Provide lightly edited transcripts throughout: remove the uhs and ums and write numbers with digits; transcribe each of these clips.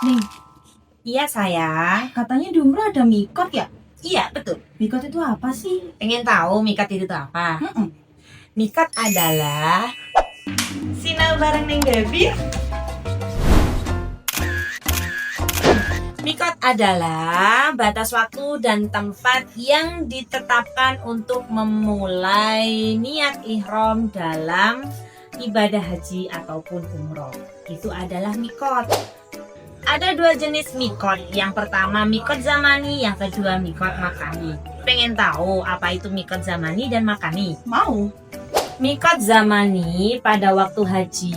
Nih, Iya sayang. katanya di umroh ada mikot ya? Iya betul. Mikot itu apa sih? Pengen tahu mikat itu tuh apa? Mm-mm. Mikat adalah sinau bareng Neng Devi. Mikot adalah batas waktu dan tempat yang ditetapkan untuk memulai niat ihram dalam ibadah haji ataupun umroh. Itu adalah mikot. Ada dua jenis mikot. Yang pertama mikot zamani, yang kedua mikot makani. Pengen tahu apa itu mikot zamani dan makani? Mau? Mikot zamani pada waktu haji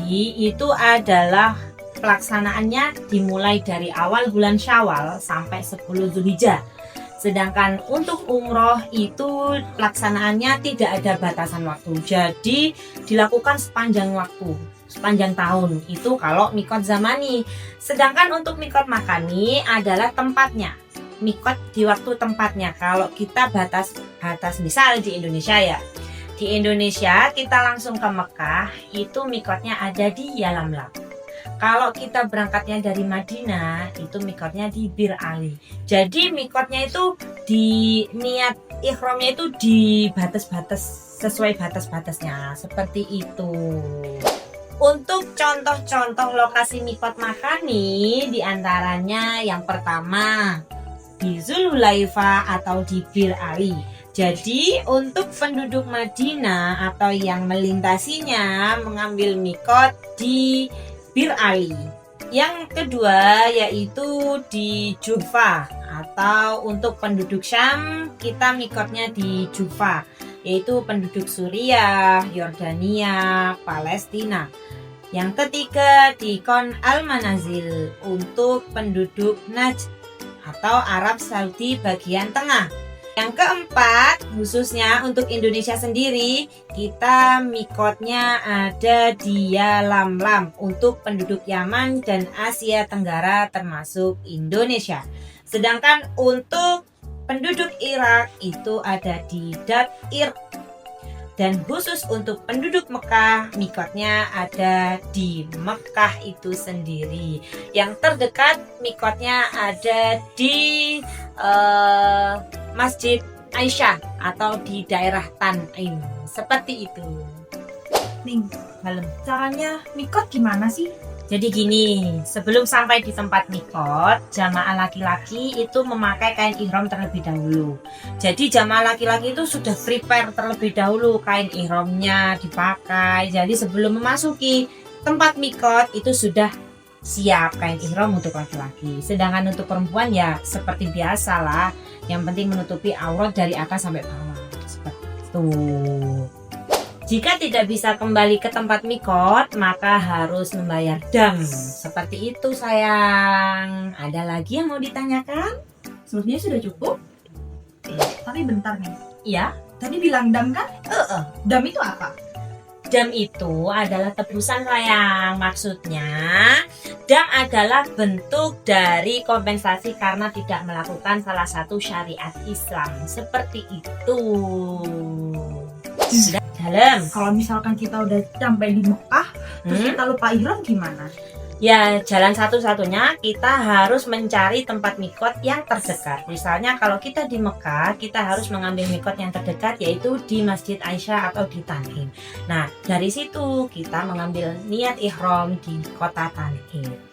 itu adalah pelaksanaannya dimulai dari awal bulan Syawal sampai 10 Zulhijjah. Sedangkan untuk umroh itu pelaksanaannya tidak ada batasan waktu. Jadi dilakukan sepanjang waktu, sepanjang tahun. Itu kalau mikot zamani. Sedangkan untuk mikot makani adalah tempatnya. Mikot di waktu tempatnya. Kalau kita batas misal di Indonesia ya. Di Indonesia kita langsung ke Mekah, itu mikotnya ada di Yalamlam. Kalau kita berangkatnya dari Madinah, itu mikotnya di Bir Ali. Jadi mikotnya itu di niat ihramnya itu di batas-batas sesuai batas-batasnya seperti itu. Untuk contoh-contoh lokasi mikot makani diantaranya yang pertama di Zulhulaifa atau di Bir Ali. Jadi untuk penduduk Madinah atau yang melintasinya mengambil mikot di Bir Ali. Yang kedua yaitu di Jufa, atau untuk penduduk Syam kita mikotnya di Jufa, yaitu penduduk Suriah, Yordania, Palestina. Yang ketiga di Kon Al-Manazil untuk penduduk Najd atau Arab Saudi bagian tengah. Yang keempat, khususnya untuk Indonesia sendiri, kita mikotnya ada di Yalamlam untuk penduduk Yaman dan Asia Tenggara termasuk Indonesia. Sedangkan untuk penduduk Irak itu ada di Dair. Dan khusus untuk penduduk Mekah, mikotnya ada di Mekah itu sendiri. Yang terdekat mikotnya ada di Masjid Aisyah atau di daerah Tan'im. Seperti itu. Nih, Malam. caranya mikot gimana sih? Jadi gini, sebelum sampai di tempat mikot, jamaah laki-laki itu memakai kain ihram terlebih dahulu. Jadi jamaah laki-laki itu sudah prepare terlebih dahulu, kain ihramnya dipakai. Jadi sebelum memasuki tempat mikot itu sudah siap kain ihram untuk laki-laki. Sedangkan untuk perempuan ya seperti biasa lah, yang penting menutupi aurat dari atas sampai bawah. Seperti itu. Jika tidak bisa kembali ke tempat mikot, maka harus membayar dam. Seperti itu sayang. Ada lagi yang mau ditanyakan? Sebenarnya sudah cukup. Tapi bentar nih. Iya. Tadi bilang dam kan? Dam itu apa? Dam itu adalah tebusan sayang. Maksudnya, dam adalah bentuk dari kompensasi karena tidak melakukan salah satu syariat Islam. Seperti itu. Sudah dalam. Kalau misalkan kita udah sampai di Mekah, terus kita lupa ihram gimana? Ya, jalan satu-satunya kita harus mencari tempat mikot yang terdekat. Misalnya kalau kita di Mekah, kita harus mengambil mikot yang terdekat yaitu di Masjid Aisyah atau di Tan'im. Nah, dari situ kita mengambil niat ihram di kota Tan'im.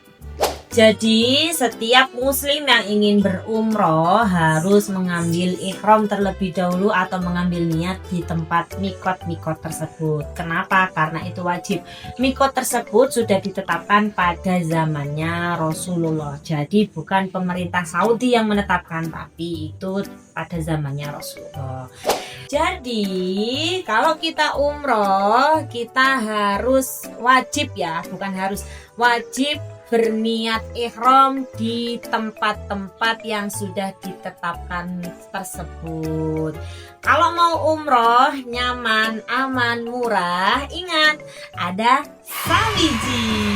Jadi, setiap muslim yang ingin berumroh harus mengambil ihram terlebih dahulu atau mengambil niat di tempat mikot-mikot tersebut. Kenapa? Karena itu wajib. Mikot tersebut sudah ditetapkan pada zamannya Rasulullah. Jadi, bukan pemerintah Saudi yang menetapkan, tapi itu pada zamannya Rasulullah. Jadi, kalau kita umroh, kita harus wajib ya, bukan harus, wajib berniat ihram di tempat-tempat yang sudah ditetapkan tersebut. Kalau mau umroh nyaman, aman, murah, ingat ada Samiji.